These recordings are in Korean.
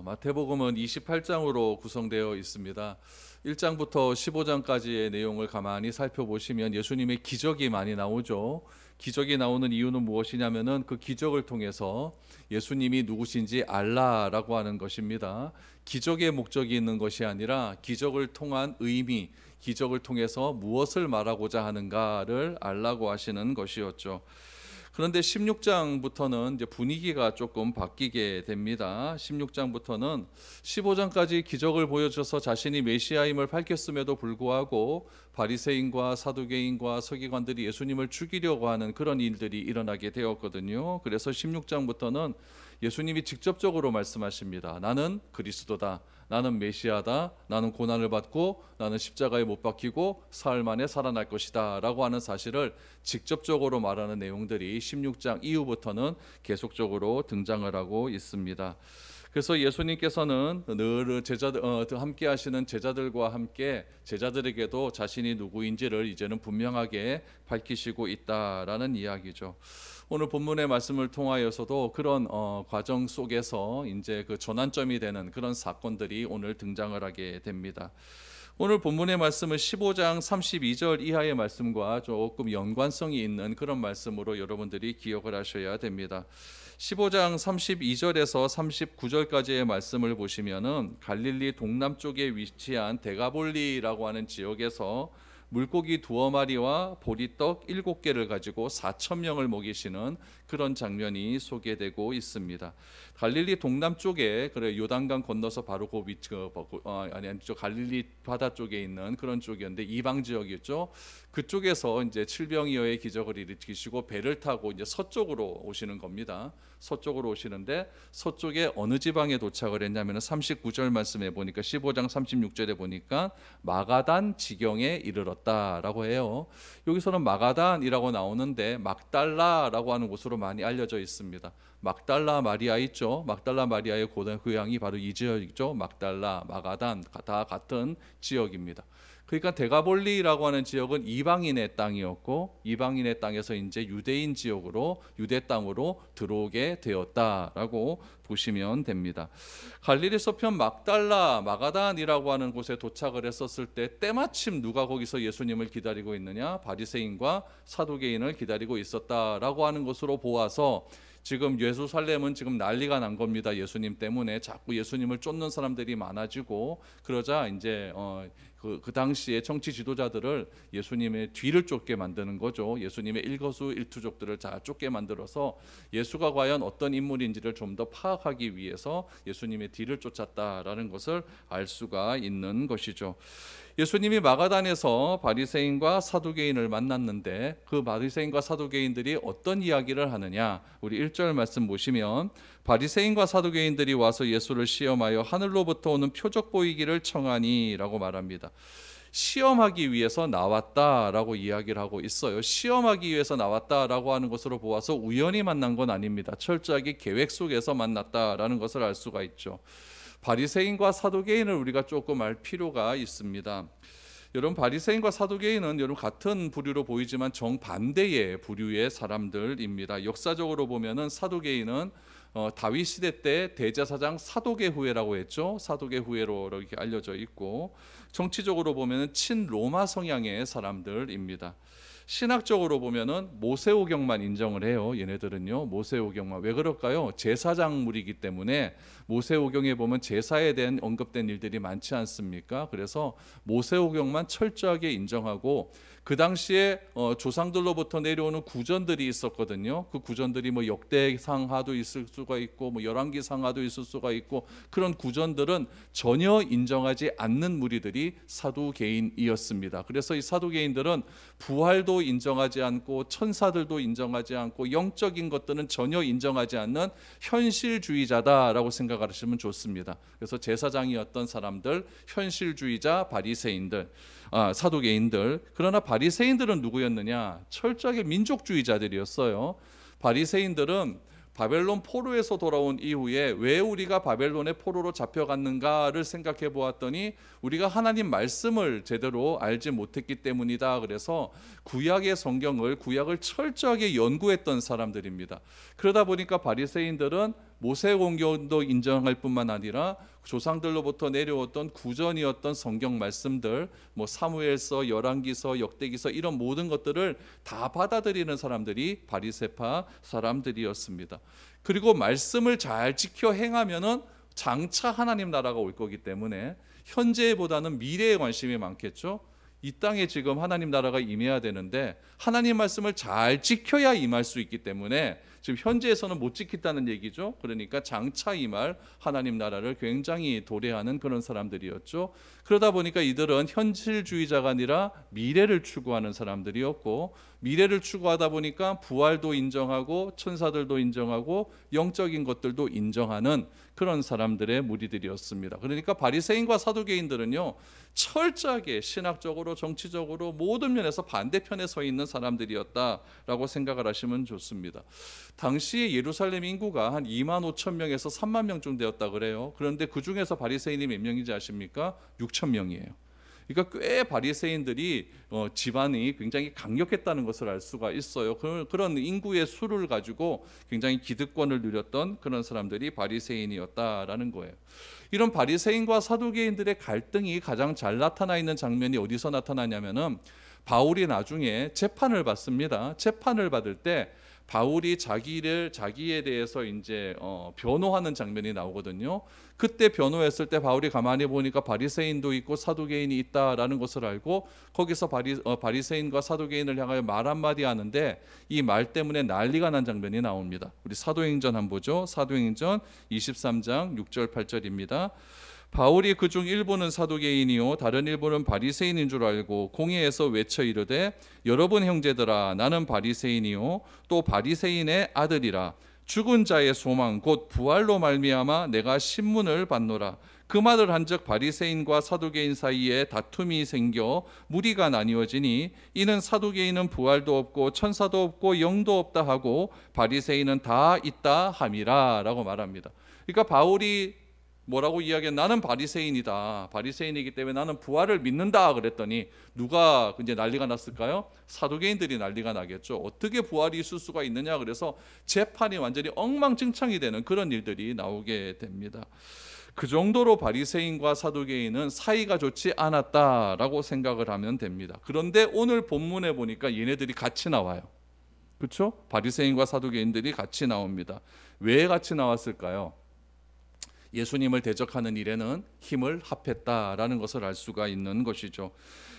마태복음은 28장으로 구성되어 있습니다. 1장부터 15장까지의 내용을 가만히 살펴보시면 예수님의 기적이 많이 나오죠. 기적이 나오는 이유는 무엇이냐면은 그 기적을 통해서 예수님이 누구신지 알라라고 하는 것입니다. 기적의 목적이 있는 것이 아니라 기적을 통한 의미, 기적을 통해서 무엇을 말하고자 하는가를 알라고 하시는 것이었죠. 그런데 16장부터는 이제 분위기가 조금 바뀌게 됩니다. 16장부터는 15장까지 기적을 보여줘서 자신이 메시아임을 밝혔음에도 불구하고 바리새인과 사두개인과 서기관들이 예수님을 죽이려고 하는 그런 일들이 일어나게 되었거든요. 그래서 16장부터는 예수님이 직접적으로 말씀하십니다. 나는 그리스도다. 나는 메시아다. 나는 고난을 받고 나는 십자가에 못 박히고 사흘 만에 살아날 것이다 라고 하는 사실을 직접적으로 말하는 내용들이 16장 이후부터는 계속적으로 등장을 하고 있습니다. 그래서 예수님께서는 늘 함께 하시는 제자들과 함께 제자들에게도 자신이 누구인지를 이제는 분명하게 밝히시고 있다라는 이야기죠. 오늘 본문의 말씀을 통하여서도 그런 과정 속에서 이제 그 전환점이 되는 그런 사건들이 오늘 등장을 하게 됩니다. 오늘 본문의 말씀은 15장 32절 이하의 말씀과 조금 연관성이 있는 그런 말씀으로 여러분들이 기억을 하셔야 됩니다. 15장 32절에서 39절까지의 말씀을 보시면은 갈릴리 동남쪽에 위치한 데가볼리라고 하는 지역에서 물고기 2마리와 보리떡 7개를 가지고 4,000명을 먹이시는 그런 장면이 소개되고 있습니다. 갈릴리 동남쪽에 요단강 건너서 바로 그 위치 갈릴리 바다 쪽에 있는 그런 쪽이었는데 이방 지역이었죠. 그쪽에서 이제 칠병이어의 기적을 일으키시고 배를 타고 이제 서쪽으로 오시는 겁니다. 서쪽으로 오시는데 서쪽에 어느 지방에 도착을 했냐면 39절 말씀에 보니까 15장 36절에 보니까 마가단 지경에 이르렀다라고 해요. 여기서는 마가단이라고 나오는데 막달라라고 하는 곳으로 많이 알려져 있습니다. 막달라 마리아 있죠. 막달라 마리아의 고향이 바로 이 지역이죠. 막달라, 마가단 다 같은 지역입니다. 그러니까 데가볼리라고 하는 지역은 이방인의 땅이었고 이방인의 땅에서 이제 유대인 지역으로 유대 땅으로 들어오게 되었다라고 보시면 됩니다. 갈릴리 서편 막달라, 마가단이라고 하는 곳에 도착을 했었을 때 때마침 누가 거기서 예수님을 기다리고 있느냐? 바리새인과 사두개인을 기다리고 있었다라고 하는 것으로 보아서 지금 예루살렘은 지금 난리가 난 겁니다. 예수님 때문에 자꾸 예수님을 쫓는 사람들이 많아지고 그러자 이제 그 당시에 정치 지도자들을 예수님의 뒤를 쫓게 만드는 거죠. 예수님의 일거수일투족들을 잘 쫓게 만들어서 예수가 과연 어떤 인물인지를 좀 더 파악하기 위해서 예수님의 뒤를 쫓았다라는 것을 알 수가 있는 것이죠. 예수님이 마가단에서 바리새인과 사두개인을 만났는데 그 바리새인과 사두개인들이 어떤 이야기를 하느냐? 우리 1절 말씀 보시면 바리새인과 사두개인들이 와서 예수를 시험하여 하늘로부터 오는 표적 보이기를 청하니라고 말합니다. 시험하기 위해서 나왔다라고 이야기를 하고 있어요. 시험하기 위해서 나왔다라고 하는 것으로 보아서 우연히 만난 건 아닙니다. 철저하게 계획 속에서 만났다라는 것을 알 수가 있죠. 바리새인과 사두개인을 우리가 조금 알 필요가 있습니다. 여러분 바리새인과 사두개인은 여러분 같은 부류로 보이지만 정반대의 부류의 사람들입니다. 역사적으로 보면은 사두개인은 다윗 시대 때 대제사장 사독의 후예라고 했죠. 사독의 후예로 이렇게 알려져 있고 정치적으로 보면은 친로마 성향의 사람들입니다. 신학적으로 보면은 모세오경만 인정을 해요. 얘네들은요. 모세오경만. 왜 그럴까요? 제사장물이기 때문에 모세오경에 보면 제사에 대한 언급된 일들이 많지 않습니까? 그래서 모세오경만 철저하게 인정하고 그 당시에 조상들로부터 내려오는 구전들이 있었거든요. 그 구전들이 뭐 역대상하도 있을 수가 있고 뭐 열왕기상하도 있을 수가 있고 그런 구전들은 전혀 인정하지 않는 무리들이 사두개인이었습니다. 그래서 이 사두개인들은 부활도 인정하지 않고 천사들도 인정하지 않고 영적인 것들은 전혀 인정하지 않는 현실주의자다라고 생각하시면 좋습니다. 그래서 제사장이었던 사람들, 현실주의자, 바리새인들, 사두개인들. 그러나 바리새인들은 누구였느냐? 철저하게 민족주의자들이었어요. 바리새인들은 바벨론 포로에서 돌아온 이후에 왜 우리가 바벨론의 포로로 잡혀갔는가를 생각해 보았더니 우리가 하나님 말씀을 제대로 알지 못했기 때문이다. 그래서 구약의 성경을 구약을 철저하게 연구했던 사람들입니다. 그러다 보니까 바리새인들은 모세공경도 인정할 뿐만 아니라 조상들로부터 내려왔던 구전이었던 성경 말씀들, 뭐 사무엘서, 열왕기서, 역대기서 이런 모든 것들을 다 받아들이는 사람들이 바리새파 사람들이었습니다. 그리고 말씀을 잘 지켜 행하면은 장차 하나님 나라가 올 거기 때문에 현재보다는 미래에 관심이 많겠죠. 이 땅에 지금 하나님 나라가 임해야 되는데 하나님 말씀을 잘 지켜야 임할 수 있기 때문에 지금 현재에서는 못 지켰다는 얘기죠. 그러니까 장차 임할 하나님 나라를 굉장히 도래하는 그런 사람들이었죠. 그러다 보니까 이들은 현실주의자가 아니라 미래를 추구하는 사람들이었고, 미래를 추구하다 보니까 부활도 인정하고 천사들도 인정하고 영적인 것들도 인정하는 그런 사람들의 무리들이었습니다. 그러니까 바리새인과 사두개인들은요, 철저하게 신학적으로 정치적으로 모든 면에서 반대편에 서 있는 사람들이었다라고 생각을 하시면 좋습니다. 당시에 예루살렘 인구가 한 2만 5천 명에서 3만 명쯤 되었다 그래요. 그런데 그 중에서 바리새인이 몇 명인지 아십니까? 6천 명이에요. 그러니까 꽤 바리새인들이 집안이 굉장히 강력했다는 것을 알 수가 있어요. 그런 인구의 수를 가지고 굉장히 기득권을 누렸던 그런 사람들이 바리새인이었다라는 거예요. 이런 바리새인과 사두개인들의 갈등이 가장 잘 나타나 있는 장면이 어디서 나타나냐면은 바울이 나중에 재판을 받습니다. 재판을 받을 때 바울이 자기에 대해서 이제 변호하는 장면이 나오거든요. 그때 변호했을 때 바울이 가만히 보니까 바리새인도 있고 사두개인이 있다라는 것을 알고 거기서 바리새인과 사두개인을 향하여 말 한마디 하는데 이 말 때문에 난리가 난 장면이 나옵니다. 우리 사도행전 한번 보죠. 사도행전 23장 6절 8절입니다. 바울이 그중 일부는 사두개인이요 다른 일부는 바리새인인 줄 알고 공회에서 외쳐 이르되 여러분 형제들아 나는 바리새인이요 또 바리새인의 아들이라 죽은 자의 소망 곧 부활로 말미암아 내가 신문을 받노라. 그 말을 한즉 바리새인과 사두개인 사이에 다툼이 생겨 무리가 나뉘어지니 이는 사두개인은 부활도 없고 천사도 없고 영도 없다 하고 바리새인은 다 있다 함이라 라고 말합니다. 그러니까 바울이 뭐라고 이야기해? 나는 바리새인이다. 바리새인이기 때문에 나는 부활을 믿는다 그랬더니 누가 이제 난리가 났을까요? 사두개인들이 난리가 나겠죠. 어떻게 부활이 있을 수가 있느냐. 그래서 재판이 완전히 엉망진창이 되는 그런 일들이 나오게 됩니다. 그 정도로 바리새인과 사두개인은 사이가 좋지 않았다라고 생각을 하면 됩니다. 그런데 오늘 본문에 보니까 얘네들이 같이 나와요. 그렇죠? 바리새인과 사두개인들이 같이 나옵니다. 왜 같이 나왔을까요? 예수님을 대적하는 일에는 힘을 합했다라는 것을 알 수가 있는 것이죠.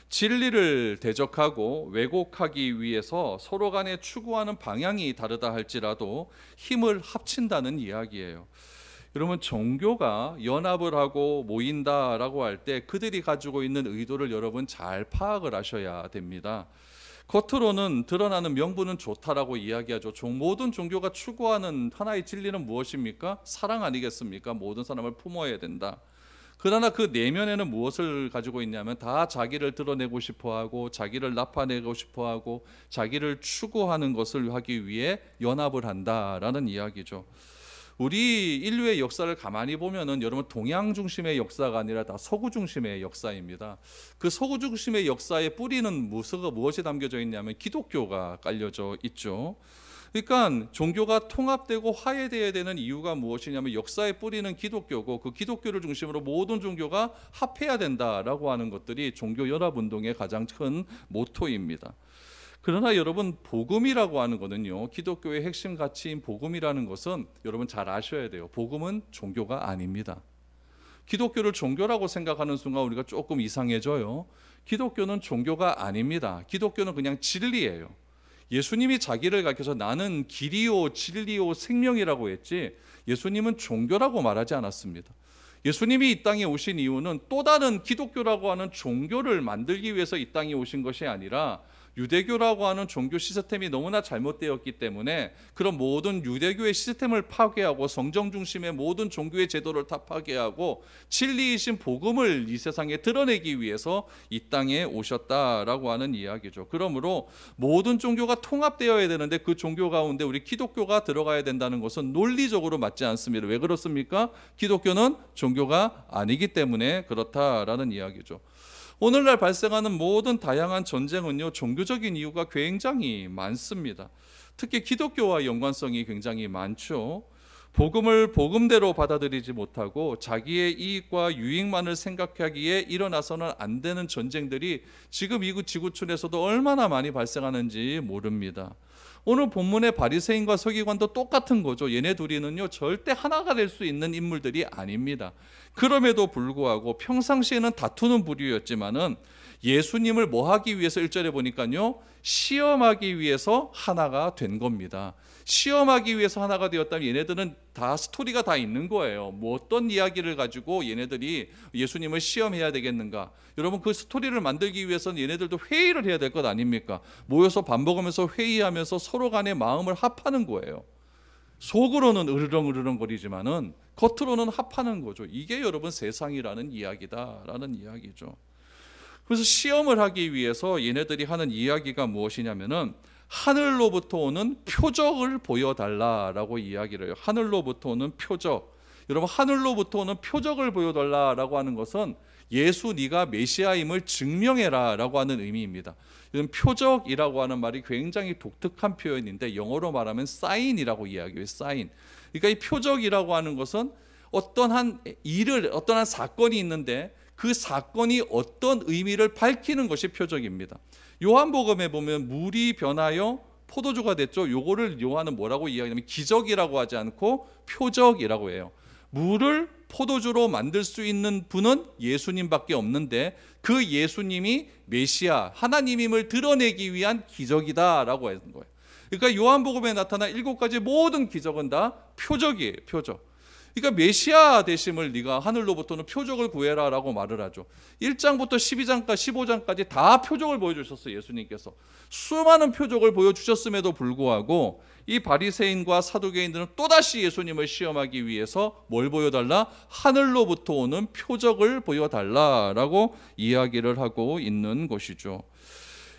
진리를 대적하고 왜곡하기 위해서 서로 간에 추구하는 방향이 다르다 할지라도 힘을 합친다는 이야기예요. 여러분, 종교가 연합을 하고 모인다라고 할 때 그들이 가지고 있는 의도를 여러분 잘 파악을 하셔야 됩니다. 겉으로는 드러나는 명분은 좋다라고 이야기하죠. 모든 종교가 추구하는 하나의 진리는 무엇입니까? 사랑 아니겠습니까? 모든 사람을 품어야 된다. 그러나 그 내면에는 무엇을 가지고 있냐면 다 자기를 드러내고 싶어하고 자기를 나타내고 싶어하고 자기를 추구하는 것을 하기 위해 연합을 한다라는 이야기죠. 우리 인류의 역사를 가만히 보면은 여러분 동양 중심의 역사가 아니라 다 서구 중심의 역사입니다. 그 서구 중심의 역사의 뿌리는 무엇이 담겨져 있냐면 기독교가 깔려져 있죠. 그러니까 종교가 통합되고 화해되어야 되는 이유가 무엇이냐면 역사의 뿌리는 기독교고 그 기독교를 중심으로 모든 종교가 합해야 된다라고 하는 것들이 종교 연합 운동의 가장 큰 모토입니다. 그러나 여러분 복음이라고 하는 거는요, 기독교의 핵심 가치인 복음이라는 것은 여러분 잘 아셔야 돼요. 복음은 종교가 아닙니다. 기독교를 종교라고 생각하는 순간 우리가 조금 이상해져요. 기독교는 종교가 아닙니다. 기독교는 그냥 진리예요. 예수님이 자기를 가르쳐서 나는 길이요 진리요 생명이라고 했지 예수님은 종교라고 말하지 않았습니다. 예수님이 이 땅에 오신 이유는 또 다른 기독교라고 하는 종교를 만들기 위해서 이 땅에 오신 것이 아니라 유대교라고 하는 종교 시스템이 너무나 잘못되었기 때문에 그런 모든 유대교의 시스템을 파괴하고 성정 중심의 모든 종교의 제도를 다 파괴하고 진리이신 복음을 이 세상에 드러내기 위해서 이 땅에 오셨다라고 하는 이야기죠. 그러므로 모든 종교가 통합되어야 되는데 그 종교 가운데 우리 기독교가 들어가야 된다는 것은 논리적으로 맞지 않습니다. 왜 그렇습니까? 기독교는 종교가 아니기 때문에 그렇다라는 이야기죠. 오늘날 발생하는 모든 다양한 전쟁은요, 종교적인 이유가 굉장히 많습니다. 특히 기독교와 연관성이 굉장히 많죠. 복음을 복음대로 받아들이지 못하고 자기의 이익과 유익만을 생각하기에 일어나서는 안 되는 전쟁들이 지금 이 지구촌에서도 얼마나 많이 발생하는지 모릅니다. 오늘 본문의 바리새인과 서기관도 똑같은 거죠. 얘네 둘이는요 절대 하나가 될 수 있는 인물들이 아닙니다. 그럼에도 불구하고 평상시에는 다투는 부류였지만은 예수님을 뭐 하기 위해서 1절에 보니까요 시험하기 위해서 하나가 된 겁니다. 시험하기 위해서 하나가 되었다면 얘네들은 다 스토리가 다 있는 거예요. 뭐 어떤 이야기를 가지고 얘네들이 예수님을 시험해야 되겠는가. 여러분 그 스토리를 만들기 위해서는 얘네들도 회의를 해야 될 것 아닙니까? 모여서 밥 먹으면서 회의하면서 서로 간의 마음을 합하는 거예요. 속으로는 으르렁으르렁 거리지만은 겉으로는 합하는 거죠. 이게 여러분 세상이라는 이야기다라는 이야기죠. 그래서 시험을 하기 위해서 얘네들이 하는 이야기가 무엇이냐면은 하늘로부터 오는 표적을 보여달라라고 이야기를 해요. 하늘로부터 오는 표적. 여러분 하늘로부터 오는 표적을 보여달라라고 하는 것은 예수 네가 메시아임을 증명해라라고 하는 의미입니다. 이런 표적이라고 하는 말이 굉장히 독특한 표현인데 영어로 말하면 사인이라고 이야기해요. 사인. 그러니까 이 표적이라고 하는 것은 어떠한 일을 어떠한 사건이 있는데 그 사건이 어떤 의미를 밝히는 것이 표적입니다. 요한복음에 보면 물이 변하여 포도주가 됐죠. 요거를 요한은 뭐라고 이야기하냐면 기적이라고 하지 않고 표적이라고 해요. 물을 포도주로 만들 수 있는 분은 예수님밖에 없는데 그 예수님이 메시아 하나님임을 드러내기 위한 기적이다라고 하는 거예요. 그러니까 요한복음에 나타난 7가지 모든 기적은 다 표적이에요. 표적. 그러니까 메시아 되심을 네가 하늘로부터는 표적을 구해라라고 말을 하죠. 1장부터 12장까지 15장까지 다 표적을 보여주셨어요. 예수님께서 수많은 표적을 보여주셨음에도 불구하고 이 바리새인과 사두개인들은 또다시 예수님을 시험하기 위해서 뭘 보여달라? 하늘로부터 오는 표적을 보여달라라고 이야기를 하고 있는 것이죠.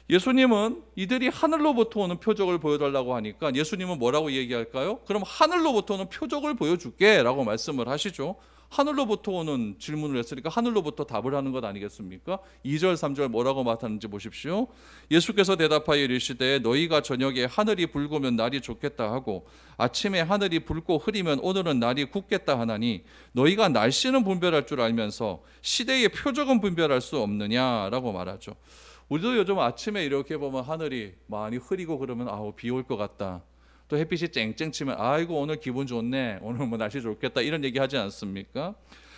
예수님은 이들이 하늘로부터 오는 표적을 보여달라고 하니까 예수님은 뭐라고 얘기할까요? 그럼 하늘로부터 오는 표적을 보여줄게 라고 말씀을 하시죠. 하늘로부터 오는 질문을 했으니까 하늘로부터 답을 하는 것 아니겠습니까? 2절 3절 뭐라고 말하는지 보십시오. 예수께서 대답하여 이르시되 너희가 저녁에 하늘이 붉으면 날이 좋겠다 하고 아침에 하늘이 붉고 흐리면 오늘은 날이 굳겠다 하나니 너희가 날씨는 분별할 줄 알면서 시대의 표적은 분별할 수 없느냐라고 말하죠. 우리도 요즘 아침에 이렇게 보면 하늘이 많이 흐리고 그러면 아우 비 올 것 같다. 또 햇빛이 쨍쨍 치면 아이고 오늘 기분 좋네. 오늘 뭐 날씨 좋겠다. 이런 얘기 하지 않습니까?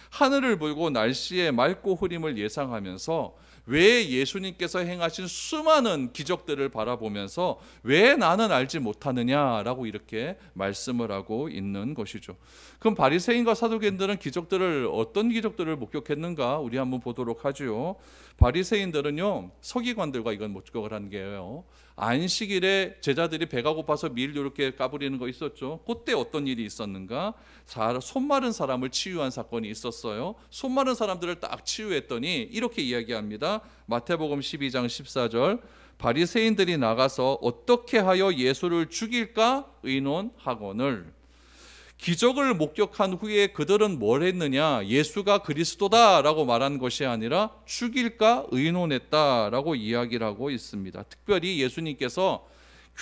하늘을 보고 날씨의 맑고 흐림을 예상하면서 왜 예수님께서 행하신 수많은 기적들을 바라보면서 왜 나는 알지 못하느냐라고 이렇게 말씀을 하고 있는 것이죠. 그럼 바리새인과 사두개인들은 기적들을 어떤 기적들을 목격했는가 우리 한번 보도록 하죠. 바리새인들은요 서기관들과 이건 목격을 한 게요. 안식일에 제자들이 배가 고파서 밀 이렇게 까부리는 거 있었죠. 그때 어떤 일이 있었는가? 손 마른 사람을 치유한 사건이 있었어요. 손 마른 사람들을 딱 치유했더니 이렇게 이야기합니다. 마태복음 12장 14절 바리새인들이 나가서 어떻게 하여 예수를 죽일까 의논하거늘. 기적을 목격한 후에 그들은 뭘 했느냐? 예수가 그리스도다라고 말한 것이 아니라 죽일까 의논했다라고 이야기를 하고 있습니다. 특별히 예수님께서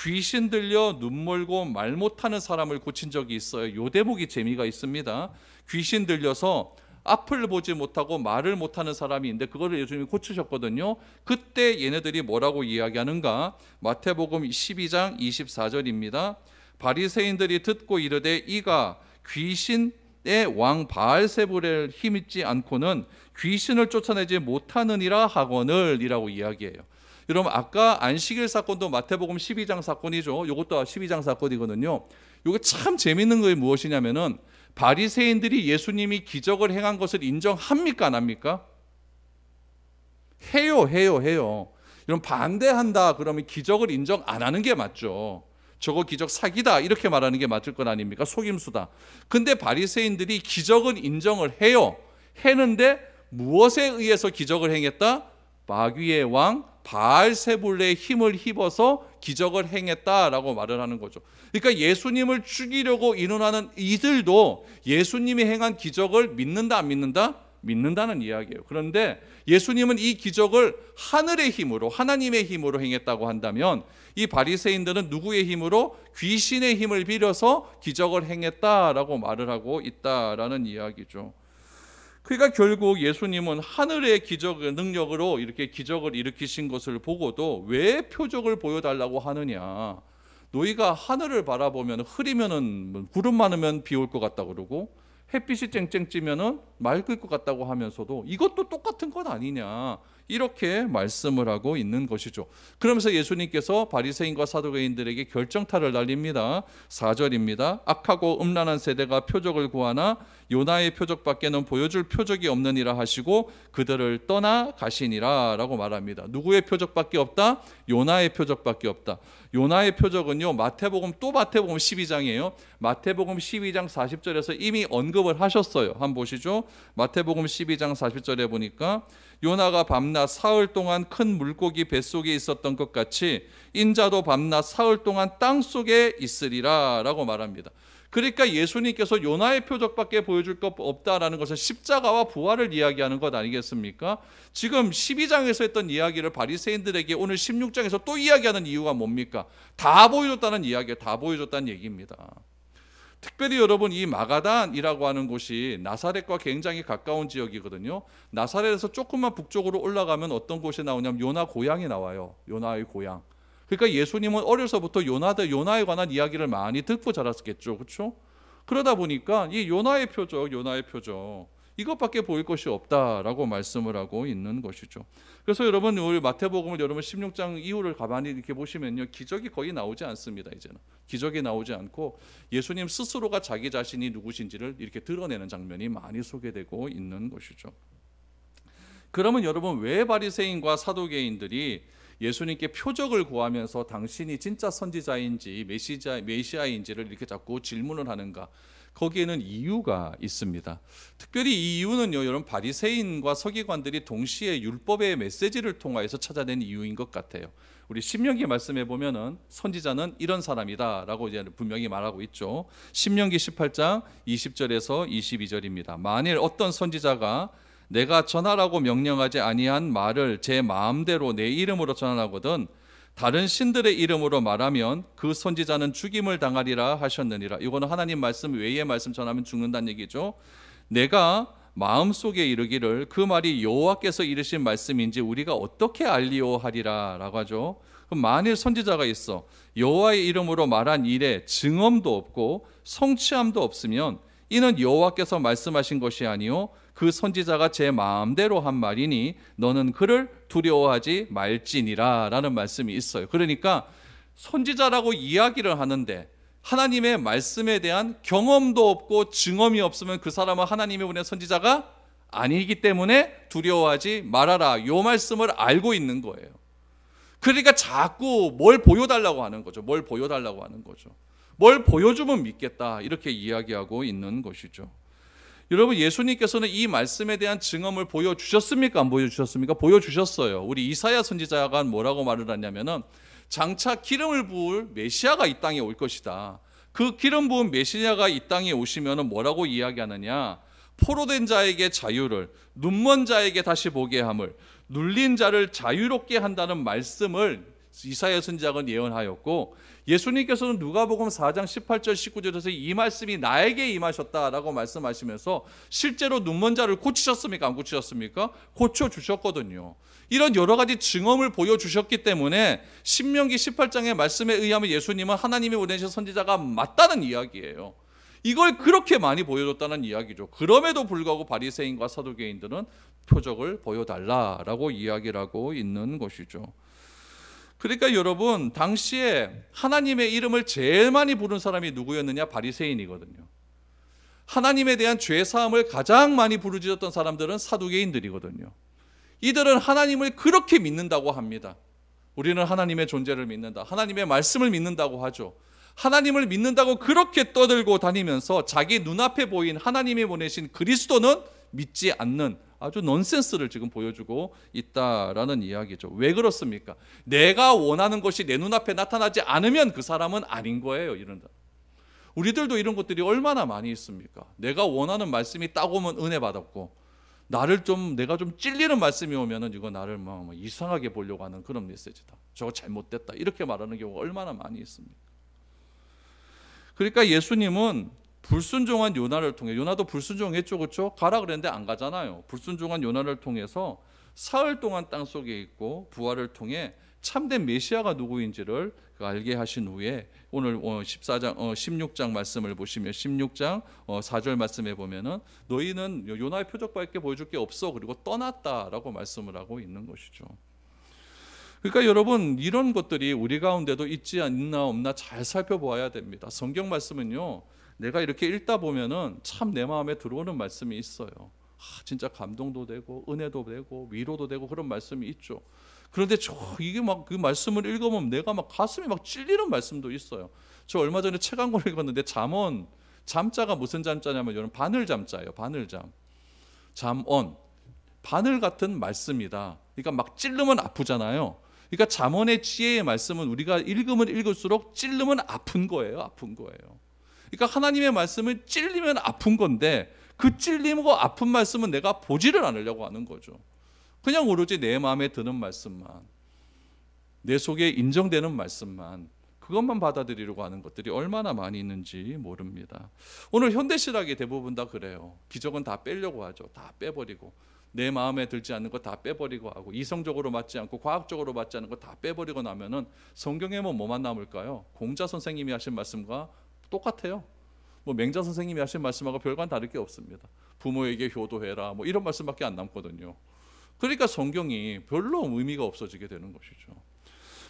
귀신 들려 눈 멀고 말 못하는 사람을 고친 적이 있어요. 요 대목이 재미가 있습니다. 귀신 들려서 앞을 보지 못하고 말을 못하는 사람이 있는데 그거를 예수님이 고치셨거든요. 그때 얘네들이 뭐라고 이야기하는가? 마태복음 12장 24절입니다. 바리새인들이 듣고 이르되 이가 귀신의 왕 바알세불을 힘입지 않고는 귀신을 쫓아내지 못하느니라 하거늘이라고 이야기해요. 여러분 아까 안식일 사건도 마태복음 12장 사건이죠. 이것도 12장 사건이거든요. 이게 참 재밌는 것이 무엇이냐면은 바리새인들이 예수님이 기적을 행한 것을 인정합니까 안 합니까? 해요. 여러분 반대한다 그러면 기적을 인정 안 하는 게 맞죠. 저거 기적 사기다 이렇게 말하는 게 맞을 것 아닙니까? 속임수다. 근데 바리새인들이 기적은 인정을 해요. 했는데 무엇에 의해서 기적을 행했다? 마귀의 왕 바알세불의 힘을 입어서 기적을 행했다라고 말을 하는 거죠. 그러니까 예수님을 죽이려고 인원하는 이들도 예수님이 행한 기적을 믿는다 안 믿는다? 믿는다는 이야기예요. 그런데 예수님은 이 기적을 하늘의 힘으로, 하나님의 힘으로 행했다고 한다면 이 바리새인들은 누구의 힘으로? 귀신의 힘을 빌어서 기적을 행했다라고 말을 하고 있다라는 이야기죠. 그러니까 결국 예수님은 하늘의 기적 능력으로 이렇게 기적을 일으키신 것을 보고도 왜 표적을 보여달라고 하느냐? 너희가 하늘을 바라보면 흐리면은 구름 많으면 비 올 것 같다 그러고 햇빛이 쨍쨍 찌면은 맑을 것 같다고 하면서도 이것도 똑같은 것 아니냐, 이렇게 말씀을 하고 있는 것이죠. 그러면서 예수님께서 바리새인과 사두개인들에게 결정타를 날립니다. 4절입니다. 악하고 음란한 세대가 표적을 구하나 요나의 표적밖에는 보여줄 표적이 없느니라 하시고 그들을 떠나 가시니라 라고 말합니다. 누구의 표적밖에 없다? 요나의 표적밖에 없다. 요나의 표적은요, 마태복음 12장이에요. 마태복음 12장 40절에서 이미 언급을 하셨어요. 한번 보시죠. 마태복음 12장 40절에 보니까 요나가 밤낮 사흘 동안 큰 물고기 뱃속에 있었던 것 같이 인자도 밤낮 사흘 동안 땅 속에 있으리라 라고 말합니다. 그러니까 예수님께서 요나의 표적밖에 보여줄 것 없다라는 것은 십자가와 부활을 이야기하는 것 아니겠습니까? 지금 12장에서 했던 이야기를 바리새인들에게 오늘 16장에서 또 이야기하는 이유가 뭡니까? 다 보여줬다는 이야기예요. 다 보여줬다는 얘기입니다. 특별히 여러분, 이 마가단이라고 하는 곳이 나사렛과 굉장히 가까운 지역이거든요. 나사렛에서 조금만 북쪽으로 올라가면 어떤 곳이 나오냐면 요나 고향이 나와요. 요나의 고향. 그러니까 예수님은 어려서부터 요나에 관한 이야기를 많이 듣고 자랐겠죠. 그렇죠? 그러다 보니까 이 요나의 표적 이것밖에 보일 것이 없다라고 말씀을 하고 있는 것이죠. 그래서 여러분, 우리 마태복음을 여러분 16장 이후를 가만히 이렇게 보시면요, 기적이 거의 나오지 않습니다. 이제는 기적이 나오지 않고 예수님 스스로가 자기 자신이 누구신지를 이렇게 드러내는 장면이 많이 소개되고 있는 것이죠. 그러면 여러분, 왜 바리새인과 사두개인들이 예수님께 표적을 구하면서 당신이 진짜 선지자인지 메시아인지를 이렇게 자꾸 질문을 하는가? 거기에는 이유가 있습니다. 특별히 이 이유는요, 여러분, 바리새인과 서기관들이 동시에 율법의 메시지를 통하여서 찾아낸 이유인 것 같아요. 우리 신명기 말씀해 보면은 선지자는 이런 사람이다라고 이제 분명히 말하고 있죠. 신명기 18장 20절에서 22절입니다. 만일 어떤 선지자가 내가 전하라고 명령하지 아니한 말을 제 마음대로 내 이름으로 전하거든 다른 신들의 이름으로 말하면 그 선지자는 죽임을 당하리라 하셨느니라. 이거는 하나님 말씀 외의 말씀 전하면 죽는다는 얘기죠. 내가 마음속에 이르기를 그 말이 여호와께서 이르신 말씀인지 우리가 어떻게 알리오 하리라 라고 하죠. 그럼 만일 선지자가 있어 여호와의 이름으로 말한 일에 증언도 없고 성취함도 없으면 이는 여호와께서 말씀하신 것이 아니요 그 선지자가 제 마음대로 한 말이니 너는 그를 두려워하지 말지니라 라는 말씀이 있어요. 그러니까 선지자라고 이야기를 하는데 하나님의 말씀에 대한 경험도 없고 증언이 없으면 그 사람은 하나님이 보낸 선지자가 아니기 때문에 두려워하지 말아라, 이 말씀을 알고 있는 거예요. 그러니까 자꾸 뭘 보여달라고 하는 거죠. 뭘 보여주면 믿겠다, 이렇게 이야기하고 있는 것이죠. 여러분, 예수님께서는 이 말씀에 대한 증언을 보여주셨습니까? 안 보여주셨습니까? 보여주셨어요. 우리 이사야 선지자가 뭐라고 말을 하냐면은 장차 기름을 부을 메시아가 이 땅에 올 것이다. 그 기름 부은 메시아가 이 땅에 오시면은 뭐라고 이야기하느냐? 포로된 자에게 자유를, 눈먼 자에게 다시 보게 함을, 눌린 자를 자유롭게 한다는 말씀을 이사야 선지자가 예언하였고, 예수님께서는 누가복음 4장 18절 19절에서 이 말씀이 나에게 임하셨다라고 말씀하시면서 실제로 눈먼 자를 고치셨습니까? 안 고치셨습니까? 고쳐주셨거든요. 이런 여러 가지 증언을 보여주셨기 때문에 신명기 18장의 말씀에 의하면 예수님은 하나님이 보내신 선지자가 맞다는 이야기예요. 이걸 그렇게 많이 보여줬다는 이야기죠. 그럼에도 불구하고 바리새인과 사두개인들은 표적을 보여달라라고 이야기를 하고 있는 것이죠. 그러니까 여러분, 당시에 하나님의 이름을 제일 많이 부른 사람이 누구였느냐? 바리새인이거든요. 하나님에 대한 죄사함을 가장 많이 부르짖었던 사람들은 사두개인들이거든요. 이들은 하나님을 그렇게 믿는다고 합니다. 우리는 하나님의 존재를 믿는다, 하나님의 말씀을 믿는다고 하죠. 하나님을 믿는다고 그렇게 떠들고 다니면서 자기 눈앞에 보인 하나님이 보내신 그리스도는 믿지 않는 아주 넌센스를 지금 보여주고 있다라는 이야기죠. 왜 그렇습니까? 내가 원하는 것이 내 눈앞에 나타나지 않으면 그 사람은 아닌 거예요. 이런다. 우리들도 이런 것들이 얼마나 많이 있습니까? 내가 원하는 말씀이 딱 오면 은혜 받았고, 내가 좀 찔리는 말씀이 오면은 이거 나를 뭐 이상하게 보려고 하는 그런 메시지다. 저거 잘못됐다. 이렇게 말하는 경우가 얼마나 많이 있습니까? 그러니까 예수님은 불순종한 요나를 통해, 요나도 불순종했죠, 그렇죠? 가라 그랬는데 안 가잖아요. 불순종한 요나를 통해서 사흘 동안 땅 속에 있고 부활을 통해 참된 메시아가 누구인지를 알게 하신 후에 오늘 16장 말씀을 보시면 16장 4절 말씀에 보면은 너희는 요나의 표적밖에 보여줄 게 없어, 그리고 떠났다라고 말씀을 하고 있는 것이죠. 그러니까 여러분, 이런 것들이 우리 가운데도 있지 않나 없나 잘 살펴보아야 됩니다. 성경 말씀은요, 내가 이렇게 읽다 보면은 참 내 마음에 들어오는 말씀이 있어요. 진짜 감동도 되고 은혜도 되고 위로도 되고 그런 말씀이 있죠. 그런데 이게 막 그 말씀을 읽어보면 내가 막 가슴이 막 찔리는 말씀도 있어요. 저 얼마 전에 책 한 권 읽었는데 잠언, 잠자가 무슨 잠자냐면 여러분 바늘잠자예요. 바늘잠. 잠언. 바늘 같은 말씀이다. 그러니까 막 찔르면 아프잖아요. 그러니까 잠언의 지혜의 말씀은 우리가 읽으면 읽을수록 찔르면 아픈 거예요. 아픈 거예요. 그러니까 하나님의 말씀은 찔리면 아픈 건데 그 찔림과 아픈 말씀은 내가 보지를 않으려고 하는 거죠. 그냥 오로지 내 마음에 드는 말씀만, 내 속에 인정되는 말씀만, 그것만 받아들이려고 하는 것들이 얼마나 많이 있는지 모릅니다. 오늘 현대신학이 대부분 다 그래요. 기적은 다 빼려고 하죠. 다 빼버리고 내 마음에 들지 않는 거 다 빼버리고 하고 이성적으로 맞지 않고 과학적으로 맞지 않는 거 다 빼버리고 나면은 성경에 뭐만 남을까요? 공자 선생님이 하신 말씀과 똑같아요. 뭐 맹자 선생님이 하신 말씀하고 별반 다를 게 없습니다. 부모에게 효도해라 뭐 이런 말씀밖에 안 남거든요. 그러니까 성경이 별로 의미가 없어지게 되는 것이죠.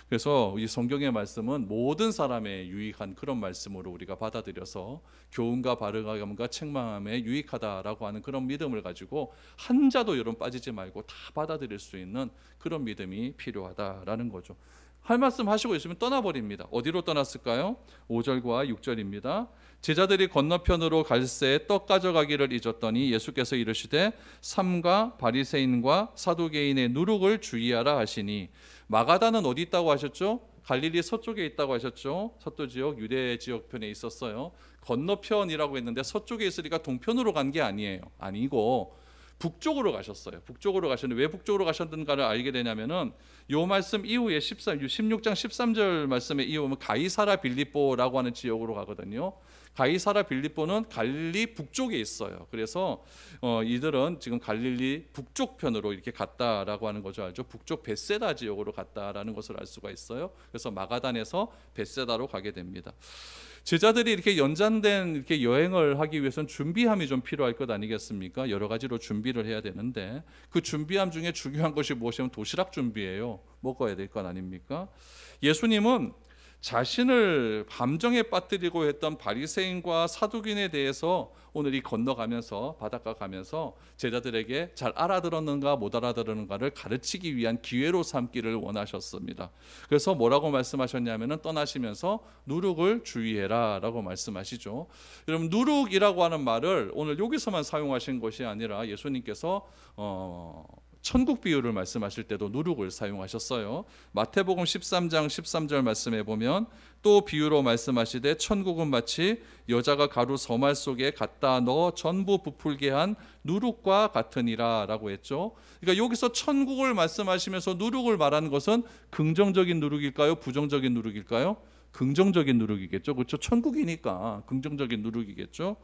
그래서 이 성경의 말씀은 모든 사람에 유익한 그런 말씀으로 우리가 받아들여서 교훈과 바르감과 책망함에 유익하다라고 하는 그런 믿음을 가지고 한 자도 여러분 빠지지 말고 다 받아들일 수 있는 그런 믿음이 필요하다라는 거죠. 할 말씀 하시고 있으면 떠나버립니다. 어디로 떠났을까요? 5절과 6절입니다. 제자들이 건너편으로 갈새 떡 가져가기를 잊었더니 예수께서 이르시되 삼가 바리새인과 사두개인의 누룩을 주의하라 하시니. 마가다는 어디 있다고 하셨죠? 갈릴리 서쪽에 있다고 하셨죠. 서도 지역, 유대 지역 편에 있었어요. 건너편이라고 했는데 서쪽에 있으니까 동편으로 간 게 아니고 북쪽으로 가셨어요. 북쪽으로 가셨는데 왜 북쪽으로 가셨는가를 알게 되냐면은 요 말씀 이후에 16장 13절 말씀에 이후에 가이사라 빌립보라고 하는 지역으로 가거든요. 가이사라 빌립보는 갈릴리 북쪽에 있어요. 그래서 이들은 지금 갈릴리 북쪽 편으로 이렇게 갔다라고 하는 거죠. 알죠? 북쪽 벳세다 지역으로 갔다라는 것을 알 수가 있어요. 그래서 마가단에서 벳세다로 가게 됩니다. 제자들이 이렇게 연장된 이렇게 여행을 하기 위해서는 준비함이 좀 필요할 것 아니겠습니까? 여러 가지로 준비를 해야 되는데 그 준비함 중에 중요한 것이 무엇이냐면 도시락 준비예요. 먹어야 될 것 아닙니까? 예수님은 자신을 감정에 빠뜨리고 했던 바리새인과 사두개인에 대해서 오늘 이 건너가면서 바닷가 가면서 제자들에게 잘 알아들었는가 못 알아들었는가를 가르치기 위한 기회로 삼기를 원하셨습니다. 그래서 뭐라고 말씀하셨냐면은 떠나시면서 누룩을 주의해라 라고 말씀하시죠. 여러분 누룩이라고 하는 말을 오늘 여기서만 사용하신 것이 아니라 예수님께서 천국 비유를 말씀하실 때도 누룩을 사용하셨어요. 마태복음 13장 13절 말씀에 보면 또 비유로 말씀하시되 천국은 마치 여자가 가루 서말 속에 갖다 넣어 전부 부풀게 한 누룩과 같으니라 라고 했죠. 그러니까 여기서 천국을 말씀하시면서 누룩을 말하는 것은 긍정적인 누룩일까요? 부정적인 누룩일까요? 긍정적인 누룩이겠죠. 그렇죠? 천국이니까 긍정적인 누룩이겠죠.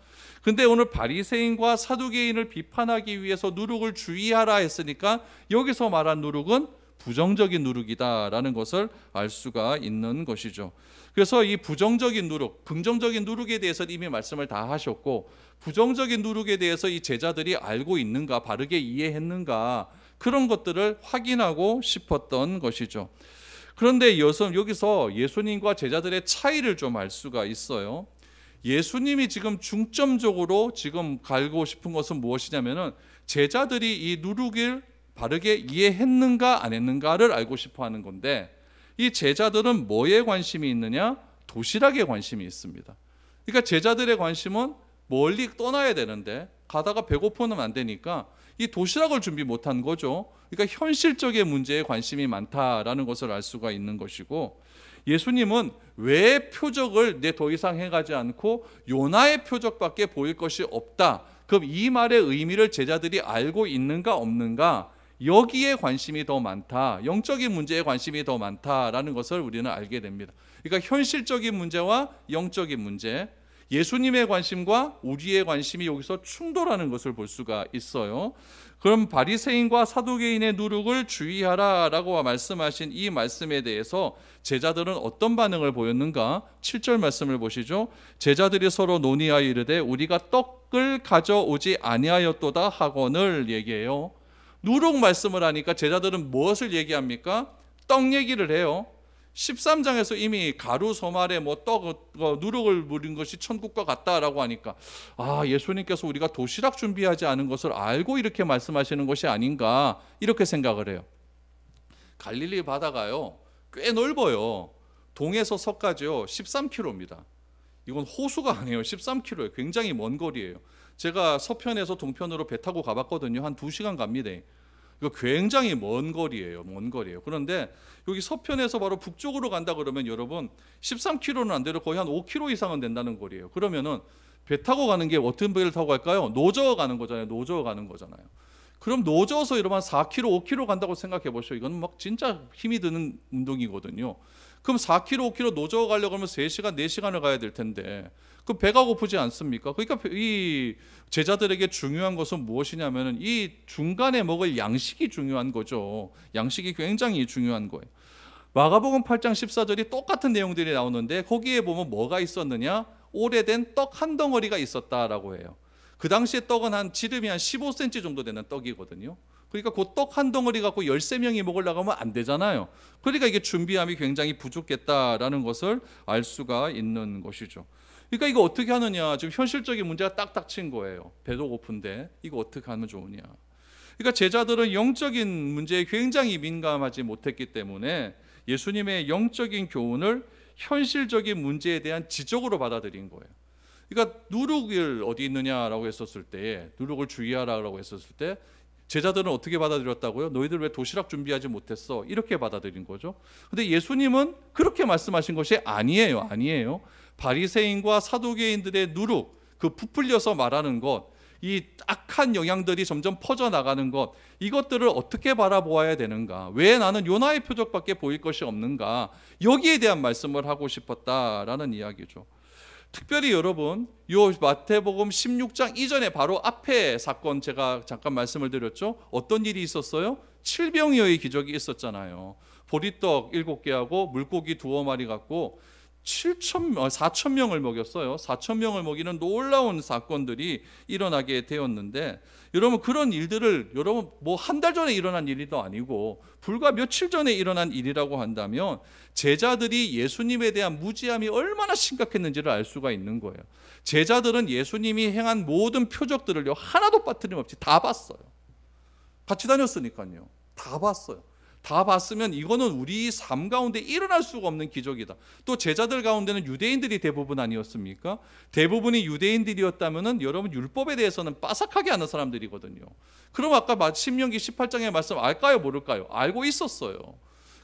근데 오늘 바리새인과 사두개인을 비판하기 위해서 누룩을 주의하라 했으니까 여기서 말한 누룩은 부정적인 누룩이다라는 것을 알 수가 있는 것이죠. 그래서 이 부정적인 누룩, 긍정적인 누룩에 대해서 이미 말씀을 다 하셨고 부정적인 누룩에 대해서 이 제자들이 알고 있는가, 바르게 이해했는가 그런 것들을 확인하고 싶었던 것이죠. 그런데 여기서 예수님과 제자들의 차이를 좀 알 수가 있어요. 예수님이 지금 중점적으로 지금 갈고 싶은 것은 무엇이냐면은 제자들이 이 누룩을 바르게 이해했는가 안 했는가를 알고 싶어 하는 건데 이 제자들은 뭐에 관심이 있느냐? 도시락에 관심이 있습니다. 그러니까 제자들의 관심은 멀리 떠나야 되는데 가다가 배고프면 안 되니까 이 도시락을 준비 못한 거죠. 그러니까 현실적인 문제에 관심이 많다라는 것을 알 수가 있는 것이고 예수님은 왜 표적을 더 이상 해가지 않고 요나의 표적밖에 보일 것이 없다. 그럼 이 말의 의미를 제자들이 알고 있는가 없는가? 여기에 관심이 더 많다. 영적인 문제에 관심이 더 많다라는 것을 우리는 알게 됩니다. 그러니까 현실적인 문제와 영적인 문제, 예수님의 관심과 우리의 관심이 여기서 충돌하는 것을 볼 수가 있어요. 그럼 바리새인과 사두개인의 누룩을 주의하라라고 말씀하신 이 말씀에 대해서 제자들은 어떤 반응을 보였는가? 7절 말씀을 보시죠. 제자들이 서로 논의하여 이르되 우리가 떡을 가져오지 아니하였도다 하거늘 얘기해요. 누룩 말씀을 하니까 제자들은 무엇을 얘기합니까? 떡 얘기를 해요. 13장에서 이미 가루 소말에 누룩을 물은 것이 천국과 같다라고 하니까 예수님께서 우리가 도시락 준비하지 않은 것을 알고 이렇게 말씀하시는 것이 아닌가 이렇게 생각을 해요. 갈릴리 바다가요 꽤 넓어요. 동에서 서까지요 13km입니다. 이건 호수가 아니에요. 13km예요. 굉장히 먼 거리예요. 제가 서편에서 동편으로 배 타고 가봤거든요. 한 2시간 갑니다. 이거 굉장히 먼 거리예요. 먼 거리예요. 그런데 여기 서편에서 바로 북쪽으로 간다 그러면 여러분 13km는 안 돼도 거의 한 5km 이상은 된다는 거리예요. 그러면은 배 타고 가는 게 어떤 배를 타고 갈까요? 노저어 가는 거잖아요. 노저어 가는 거잖아요. 그럼 노저어서 이러면 4km, 5km 간다고 생각해 보시죠. 이건 막 진짜 힘이 드는 운동이거든요. 그럼 4km, 5km 노저어 가려고 하면 3시간, 4시간을 가야 될 텐데 그 배가 고프지 않습니까? 그러니까 이 제자들에게 중요한 것은 무엇이냐면 이 중간에 먹을 양식이 중요한 거죠. 양식이 굉장히 중요한 거예요. 마가복음 8장 14절이 똑같은 내용들이 나오는데 거기에 보면 뭐가 있었느냐? 오래된 떡 한 덩어리가 있었다라고 해요. 그 당시에 떡은 지름이 한 15cm 정도 되는 떡이거든요. 그러니까 그 떡 한 덩어리 갖고 13명이 먹으려고 하면 안 되잖아요. 그러니까 이게 준비함이 굉장히 부족했다라는 것을 알 수가 있는 것이죠. 그러니까 이거 어떻게 하느냐? 지금 현실적인 문제가 딱딱 친 거예요. 배도 고픈데 이거 어떻게 하면 좋으냐? 그러니까 제자들은 영적인 문제에 굉장히 민감하지 못했기 때문에 예수님의 영적인 교훈을 현실적인 문제에 대한 지적으로 받아들인 거예요. 그러니까 누룩을 어디 있느냐라고 했었을 때, 누룩을 주의하라고 했었을 때 제자들은 어떻게 받아들였다고요? 너희들 왜 도시락 준비하지 못했어? 이렇게 받아들인 거죠. 근데 예수님은 그렇게 말씀하신 것이 아니에요. 바리새인과 사두개인들의 누룩, 그 부풀려서 말하는 것, 이 악한 영향들이 점점 퍼져나가는 것, 이것들을 어떻게 바라보아야 되는가? 왜 나는 요나의 표적밖에 보일 것이 없는가? 여기에 대한 말씀을 하고 싶었다라는 이야기죠. 특별히 여러분, 요 마태복음 16장 이전에 바로 앞에 사건 제가 잠깐 말씀을 드렸죠. 어떤 일이 있었어요? 칠병이어의 기적이 있었잖아요. 보리떡 7개하고 물고기 2마리 갖고 4,000명을 먹였어요. 4,000명을 먹이는 놀라운 사건들이 일어나게 되었는데 여러분 그런 일들을 여러분 뭐 한 달 전에 일어난 일도 아니고 불과 며칠 전에 일어난 일이라고 한다면 제자들이 예수님에 대한 무지함이 얼마나 심각했는지를 알 수가 있는 거예요. 제자들은 예수님이 행한 모든 표적들을요 하나도 빠뜨림없이 다 봤어요. 같이 다녔으니까요. 다 봤어요. 다 봤으면 이거는 우리 삶 가운데 일어날 수가 없는 기적이다. 또 제자들 가운데는 유대인들이 대부분 아니었습니까? 대부분이 유대인들이었다면 여러분 율법에 대해서는 빠삭하게 아는 사람들이거든요. 그럼 아까 신명기 18장의 말씀 알까요 모를까요? 알고 있었어요.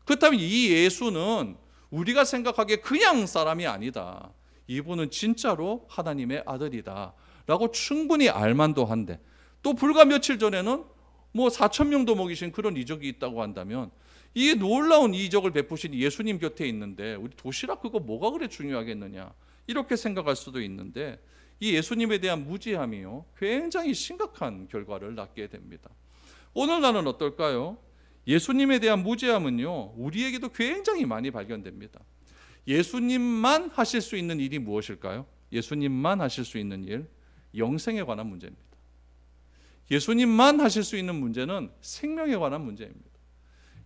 그렇다면 이 예수는 우리가 생각하기에 그냥 사람이 아니다. 이분은 진짜로 하나님의 아들이다 라고 충분히 알만도 한데 또 불과 며칠 전에는 4,000명도 먹이신 그런 이적이 있다고 한다면 이 놀라운 이적을 베푸신 예수님 곁에 있는데 우리 도시락 그거 뭐가 그래 중요하겠느냐 이렇게 생각할 수도 있는데 이 예수님에 대한 무지함이요 굉장히 심각한 결과를 낳게 됩니다. 오늘날은 어떨까요? 예수님에 대한 무지함은요 우리에게도 굉장히 많이 발견됩니다. 예수님만 하실 수 있는 일이 무엇일까요? 예수님만 하실 수 있는 일, 영생에 관한 문제입니다. 예수님만 하실 수 있는 문제는 생명에 관한 문제입니다.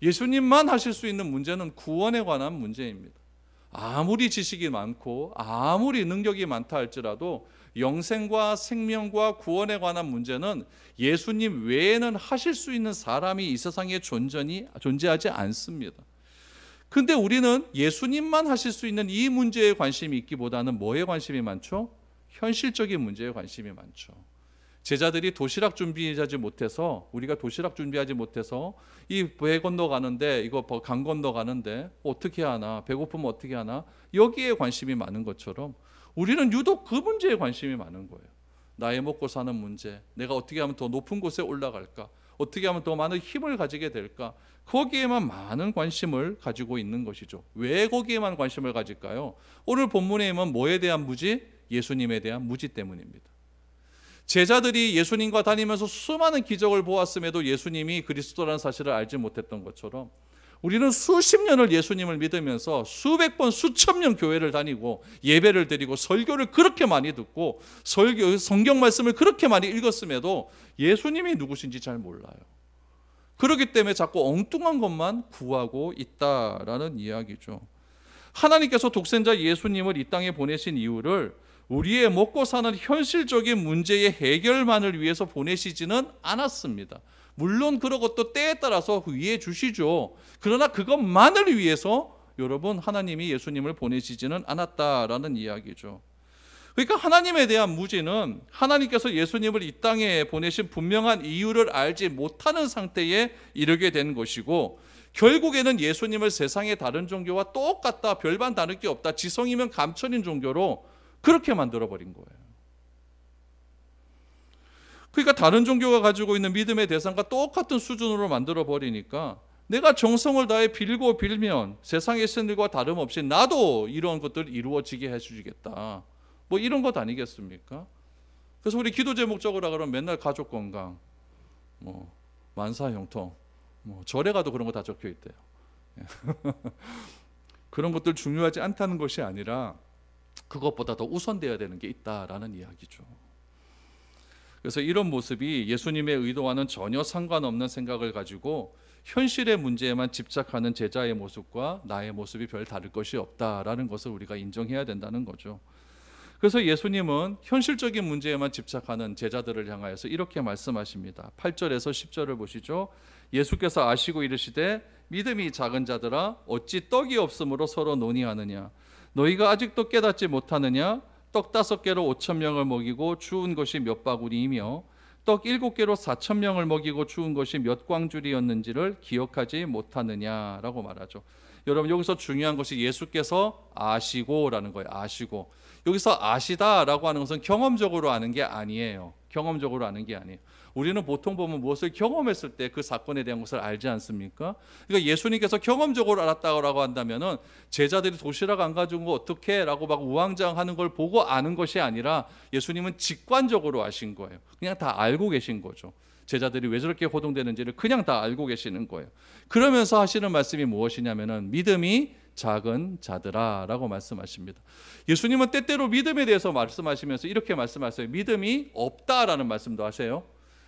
예수님만 하실 수 있는 문제는 구원에 관한 문제입니다. 아무리 지식이 많고 아무리 능력이 많다 할지라도 영생과 생명과 구원에 관한 문제는 예수님 외에는 하실 수 있는 사람이 이 세상에 존재하지 않습니다. 근데 우리는 예수님만 하실 수 있는 이 문제에 관심이 있기보다는 뭐에 관심이 많죠? 현실적인 문제에 관심이 많죠. 제자들이 도시락 준비하지 못해서 우리가 도시락 준비하지 못해서 이 배 건너 가는데 이거 강 건너 가는데 어떻게 하나 배고프면 어떻게 하나 여기에 관심이 많은 것처럼 우리는 유독 그 문제에 관심이 많은 거예요. 나의 먹고 사는 문제, 내가 어떻게 하면 더 높은 곳에 올라갈까, 어떻게 하면 더 많은 힘을 가지게 될까, 거기에만 많은 관심을 가지고 있는 것이죠. 왜 거기에만 관심을 가질까요? 오늘 본문에 있는 뭐에 대한 무지? 예수님에 대한 무지 때문입니다. 제자들이 예수님과 다니면서 수많은 기적을 보았음에도 예수님이 그리스도라는 사실을 알지 못했던 것처럼 우리는 수십 년을 예수님을 믿으면서 수백 번 수천 년 교회를 다니고 예배를 드리고 설교를 그렇게 많이 듣고 성경 말씀을 그렇게 많이 읽었음에도 예수님이 누구신지 잘 몰라요. 그렇기 때문에 자꾸 엉뚱한 것만 구하고 있다라는 이야기죠. 하나님께서 독생자 예수님을 이 땅에 보내신 이유를 우리의 먹고 사는 현실적인 문제의 해결만을 위해서 보내시지는 않았습니다. 물론 그런 것도 때에 따라서 위해 주시죠. 그러나 그것만을 위해서 여러분 하나님이 예수님을 보내시지는 않았다라는 이야기죠. 그러니까 하나님에 대한 무지는 하나님께서 예수님을 이 땅에 보내신 분명한 이유를 알지 못하는 상태에 이르게 된 것이고, 결국에는 예수님을 세상의 다른 종교와 똑같다, 별반 다를 게 없다, 지성이면 감천인 종교로 그렇게 만들어버린 거예요. 그러니까 다른 종교가 가지고 있는 믿음의 대상과 똑같은 수준으로 만들어버리니까 내가 정성을 다해 빌고 빌면 세상의 신들과 다름없이 나도 이런 것들 이루어지게 해주겠다, 뭐 이런 것 아니겠습니까? 그래서 우리 기도 제목적으로 그러면 맨날 가족 건강, 뭐 만사 형통, 뭐 절에 가도 그런 거 다 적혀 있대요. 그런 것들 중요하지 않다는 것이 아니라 그것보다 더 우선되어야 되는 게 있다라는 이야기죠. 그래서 이런 모습이 예수님의 의도와는 전혀 상관없는 생각을 가지고 현실의 문제에만 집착하는 제자의 모습과 나의 모습이 별 다를 것이 없다라는 것을 우리가 인정해야 된다는 거죠. 그래서 예수님은 현실적인 문제에만 집착하는 제자들을 향하여서 이렇게 말씀하십니다. 8절에서 10절을 보시죠. 예수께서 아시고 이르시되 믿음이 작은 자들아 어찌 떡이 없으므로 서로 논의하느냐, 너희가 아직도 깨닫지 못하느냐, 떡 5개로 5,000명을 먹이고 주운 것이 몇 바구니이며 떡 7개로 4,000명을 먹이고 주운 것이 몇 광줄이었는지를 기억하지 못하느냐라고 말하죠. 여러분 여기서 중요한 것이 예수께서 아시고라는 거예요. 아시고. 여기서 아시다라고 하는 것은 경험적으로 아는 게 아니에요. 경험적으로 아는 게 아니에요. 우리는 보통 보면 무엇을 경험했을 때 그 사건에 대한 것을 알지 않습니까? 그러니까 예수님께서 경험적으로 알았다고 한다면은 제자들이 도시락 안 가져온 거 어떻게? 라고 막 우왕좌왕하는 걸 보고 아는 것이 아니라 예수님은 직관적으로 아신 거예요. 그냥 다 알고 계신 거죠. 제자들이 왜 저렇게 호동되는지를 그냥 다 알고 계시는 거예요. 그러면서 하시는 말씀이 무엇이냐면은 믿음이 작은 자들아 라고 말씀하십니다. 예수님은 때때로 믿음에 대해서 말씀하시면서 이렇게 말씀하세요. 믿음이 없다라는 말씀도 하세요.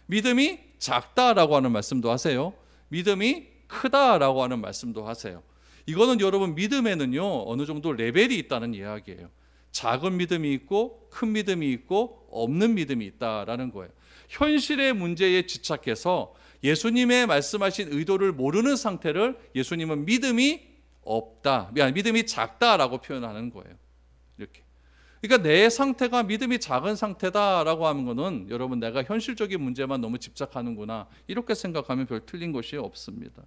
믿음이 작다라고 하는 말씀도 하세요. 믿음이 크다라고 하는 말씀도 하세요. 이거는 여러분 믿음에는요 어느 정도 레벨이 있다는 이야기예요. 작은 믿음이 있고 큰 믿음이 있고 없는 믿음이 있다라는 거예요. 현실의 문제에 집착해서 예수님의 말씀하신 의도를 모르는 상태를 예수님은 믿음이 없다, 믿음이 작다라고 표현하는 거예요. 이렇게. 그러니까 내 상태가 믿음이 작은 상태다라고 하는 거는 여러분 내가 현실적인 문제만 너무 집착하는구나 이렇게 생각하면 별 틀린 것이 없습니다.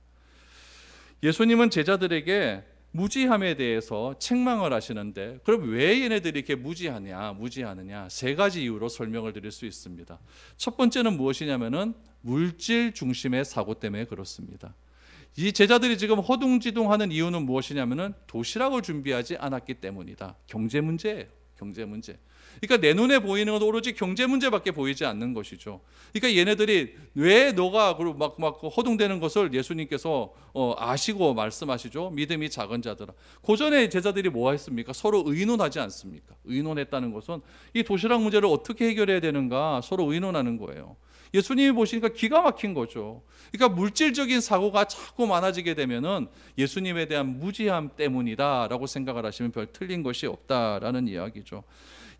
예수님은 제자들에게 무지함에 대해서 책망을 하시는데 그럼 왜 얘네들이 이렇게 무지하느냐 세 가지 이유로 설명을 드릴 수 있습니다. 첫 번째는 무엇이냐면은 물질 중심의 사고 때문에 그렇습니다. 이 제자들이 지금 허둥지둥하는 이유는 무엇이냐면은 도시락을 준비하지 않았기 때문이다. 경제 문제예요. 경제 문제. 그러니까 내 눈에 보이는 건 오로지 경제 문제밖에 보이지 않는 것이죠. 그러니까 얘네들이 왜 너가 막 허둥대는 것을 예수님께서 아시고 말씀하시죠. 믿음이 작은 자들아. 고전에 제자들이 뭐 했습니까? 서로 의논하지 않습니까? 의논했다는 것은 이 도시락 문제를 어떻게 해결해야 되는가 서로 의논하는 거예요. 예수님이 보시니까 기가 막힌 거죠. 그러니까 물질적인 사고가 자꾸 많아지게 되면은 예수님에 대한 무지함 때문이다라고 생각을 하시면 별 틀린 것이 없다라는 이야기죠.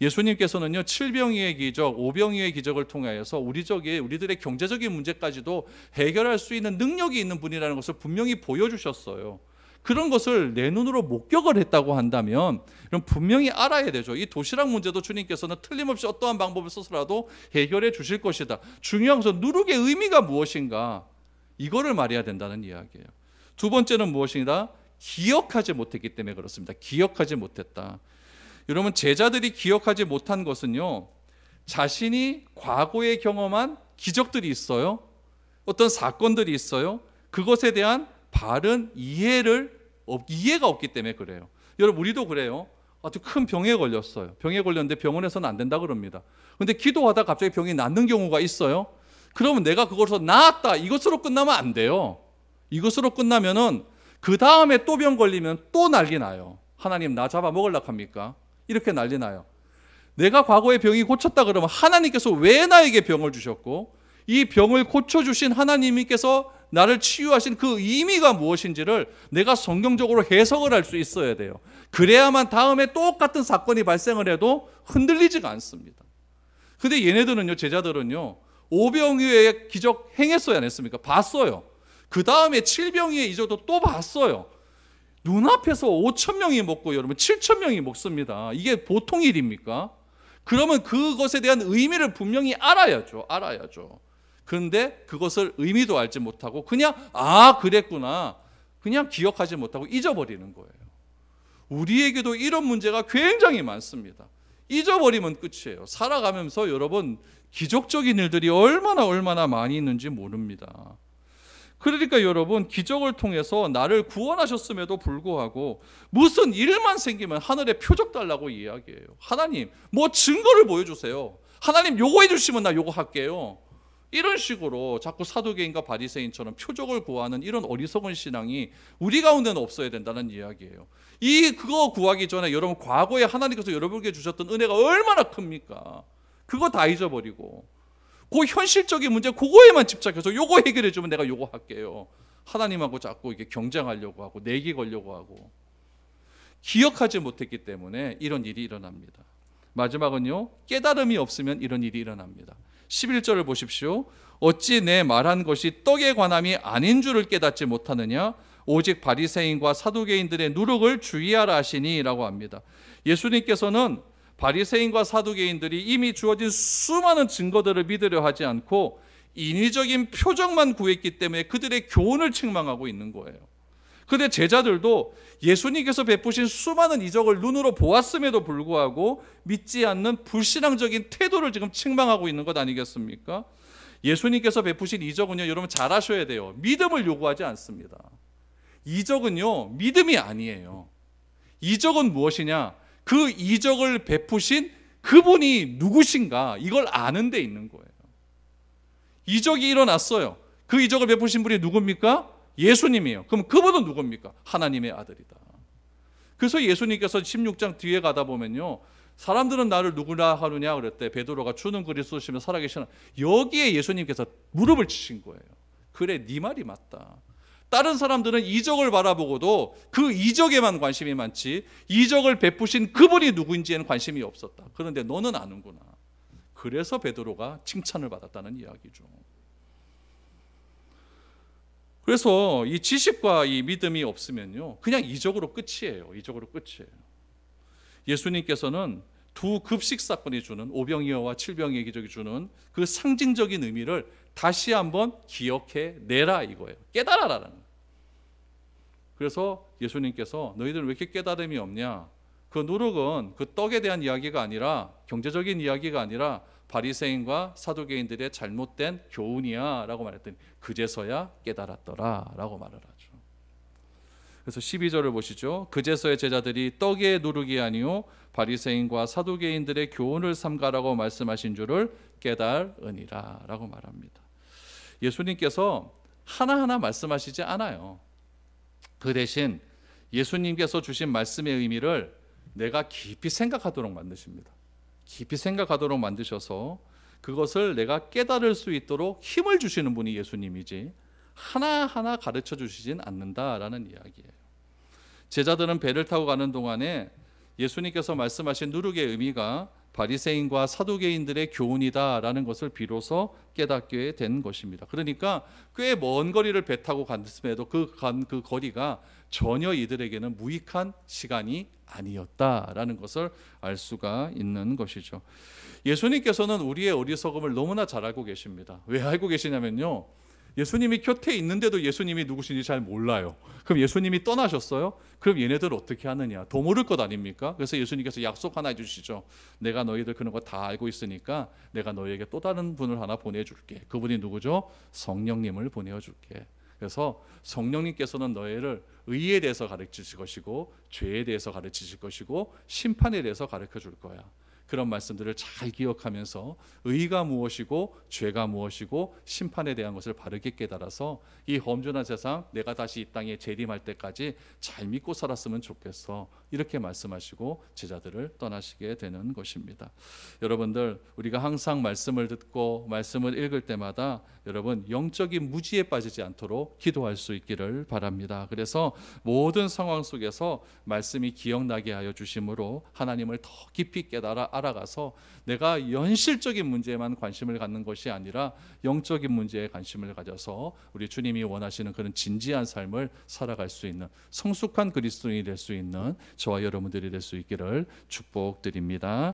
예수님께서는요 7병이의 기적, 5병이의 기적을 통하여서 우리들의 경제적인 문제까지도 해결할 수 있는 능력이 있는 분이라는 것을 분명히 보여주셨어요. 그런 것을 내 눈으로 목격을 했다고 한다면 그럼 분명히 알아야 되죠. 이 도시락 문제도 주님께서는 틀림없이 어떠한 방법을 써서라도 해결해 주실 것이다. 중요한 것은 누룩의 의미가 무엇인가 이거를 말해야 된다는 이야기예요. 두 번째는 무엇이다? 기억하지 못했기 때문에 그렇습니다. 기억하지 못했다. 여러분 제자들이 기억하지 못한 것은요 자신이 과거에 경험한 기적들이 있어요. 어떤 사건들이 있어요. 그것에 대한 바른 이해가 없기 때문에 그래요. 여러분, 우리도 그래요. 아주 큰 병에 걸렸어요. 병에 걸렸는데 병원에서는 안 된다 그럽니다. 근데 기도하다 갑자기 병이 낫는 경우가 있어요. 그러면 내가 그것으로 나았다, 이것으로 끝나면 안 돼요. 이것으로 끝나면은 그 다음에 또 병 걸리면 또 난리 나요. 하나님 나 잡아먹으려고 합니까? 이렇게 난리 나요. 내가 과거에 병이 고쳤다 그러면 하나님께서 왜 나에게 병을 주셨고, 이 병을 고쳐주신 하나님께서 나를 치유하신 그 의미가 무엇인지를 내가 성경적으로 해석을 할 수 있어야 돼요. 그래야만 다음에 똑같은 사건이 발생을 해도 흔들리지가 않습니다. 근데 얘네들은요, 제자들은요, 5병이의 기적 행했어요, 안 했습니까? 봤어요. 그 다음에 7병이의 이적도 또 봤어요. 눈앞에서 5,000명이 먹고 여러분 7,000명이 먹습니다. 이게 보통 일입니까? 그러면 그것에 대한 의미를 분명히 알아야죠. 그런데 그것을 의미도 알지 못하고 그냥 그랬구나, 그냥 기억하지 못하고 잊어버리는 거예요. 우리에게도 이런 문제가 굉장히 많습니다. 잊어버리면 끝이에요. 살아가면서 여러분, 기적적인 일들이 얼마나 많이 있는지 모릅니다. 그러니까 여러분, 기적을 통해서 나를 구원하셨음에도 불구하고 무슨 일만 생기면 하늘에 표적 달라고 이야기해요. 하나님 뭐 증거를 보여주세요. 하나님 요거 해주시면 나 요거 할게요. 이런 식으로 자꾸 사두개인과 바리새인처럼 표적을 구하는 이런 어리석은 신앙이 우리 가운데는 없어야 된다는 이야기예요. 그거 구하기 전에 여러분, 과거에 하나님께서 여러분에게 주셨던 은혜가 얼마나 큽니까? 그거 다 잊어버리고 그 현실적인 문제 그거에만 집착해서 요거 해결해 주면 내가 요거 할게요. 하나님하고 자꾸 이게 경쟁하려고 하고 내기 걸려고 하고 기억하지 못했기 때문에 이런 일이 일어납니다. 마지막은요, 깨달음이 없으면 이런 일이 일어납니다. 11절을 보십시오. 어찌 내 말한 것이 떡에 관함이 아닌 줄을 깨닫지 못하느냐? 오직 바리새인과 사두개인들의 누룩을 주의하라 하시니 라고 합니다. 예수님께서는 바리새인과 사두개인들이 이미 주어진 수많은 증거들을 믿으려 하지 않고 인위적인 표적만 구했기 때문에 그들의 교훈을 책망하고 있는 거예요. 그런데 제자들도 예수님께서 베푸신 수많은 이적을 눈으로 보았음에도 불구하고 믿지 않는 불신앙적인 태도를 지금 책망하고 있는 것 아니겠습니까? 예수님께서 베푸신 이적은요, 여러분 잘 아셔야 돼요. 믿음을 요구하지 않습니다. 이적은요, 믿음이 아니에요. 이적은 무엇이냐? 그 이적을 베푸신 그분이 누구신가, 이걸 아는 데 있는 거예요. 이적이 일어났어요. 그 이적을 베푸신 분이 누굽니까? 예수님이에요. 그럼 그분은 누굽니까? 하나님의 아들이다. 그래서 예수님께서 16장 뒤에 가다 보면요, 사람들은 나를 누구라 하느냐 그랬대. 베드로가 주는 그리스도시며 살아계시나, 여기에 예수님께서 무릎을 치신 거예요. 그래, 네 말이 맞다. 다른 사람들은 이적을 바라보고도 그 이적에만 관심이 많지 이적을 베푸신 그분이 누구인지에는 관심이 없었다. 그런데 너는 아는구나. 그래서 베드로가 칭찬을 받았다는 이야기죠. 그래서 이 지식과 이 믿음이 없으면요, 그냥 이적으로 끝이에요. 예수님께서는 두 급식 사건이 주는, 오병이어와 칠병이의 기적이 주는 그 상징적인 의미를 다시 한번 기억해 내라 이거예요. 깨달아라라는 거예요. 그래서 예수님께서 너희들은 왜 이렇게 깨달음이 없냐? 그 누룩은 그 떡에 대한 이야기가 아니라, 경제적인 이야기가 아니라 바리새인과 사두개인들의 잘못된 교훈이야 라고 말했더니 그제서야 깨달았더라 라고 말을 하죠. 그래서 12절을 보시죠. 그제서야 제자들이 떡의 누룩이 아니요 바리새인과 사두개인들의 교훈을 삼가라고 말씀하신 줄을 깨달으니라 라고 말합니다. 예수님께서 하나하나 말씀하시지 않아요. 그 대신 예수님께서 주신 말씀의 의미를 내가 깊이 생각하도록 만드십니다. 깊이 생각하도록 만드셔서 그것을 내가 깨달을 수 있도록 힘을 주시는 분이 예수님이지 하나하나 가르쳐 주시진 않는다라는 이야기예요. 제자들은 배를 타고 가는 동안에 예수님께서 말씀하신 누룩의 의미가 바리새인과 사두개인들의 교훈이다라는 것을 비로소 깨닫게 된 것입니다. 그러니까 꽤 먼 거리를 배 타고 갔음에도 그 거리가 전혀 이들에게는 무익한 시간이 아니었다라는 것을 알 수가 있는 것이죠. 예수님께서는 우리의 어리석음을 너무나 잘 알고 계십니다. 왜 알고 계시냐면요, 예수님이 곁에 있는데도 예수님이 누구신지 잘 몰라요. 그럼 예수님이 떠나셨어요? 그럼 얘네들 어떻게 하느냐? 더 모를 것 아닙니까? 그래서 예수님께서 약속 하나 해주시죠. 내가 너희들 그런 거 다 알고 있으니까 내가 너희에게 또 다른 분을 하나 보내줄게. 그분이 누구죠? 성령님을 보내줄게. 그래서 성령님께서는 너희를 의에 대해서 가르치실 것이고 죄에 대해서 가르치실 것이고 심판에 대해서 가르쳐 줄 거야. 그런 말씀들을 잘 기억하면서 의가 무엇이고 죄가 무엇이고 심판에 대한 것을 바르게 깨달아서 이 험준한 세상 내가 다시 이 땅에 재림할 때까지 잘 믿고 살았으면 좋겠어. 이렇게 말씀하시고 제자들을 떠나시게 되는 것입니다. 여러분들, 우리가 항상 말씀을 듣고 말씀을 읽을 때마다 여러분 영적인 무지에 빠지지 않도록 기도할 수 있기를 바랍니다. 그래서 모든 상황 속에서 말씀이 기억나게 하여 주심으로 하나님을 더 깊이 깨달아 알아가서 내가 현실적인 문제에만 관심을 갖는 것이 아니라 영적인 문제에 관심을 가져서 우리 주님이 원하시는 그런 진지한 삶을 살아갈 수 있는 성숙한 그리스도인이 될 수 있는 저와 여러분들이 될 수 있기를 축복드립니다.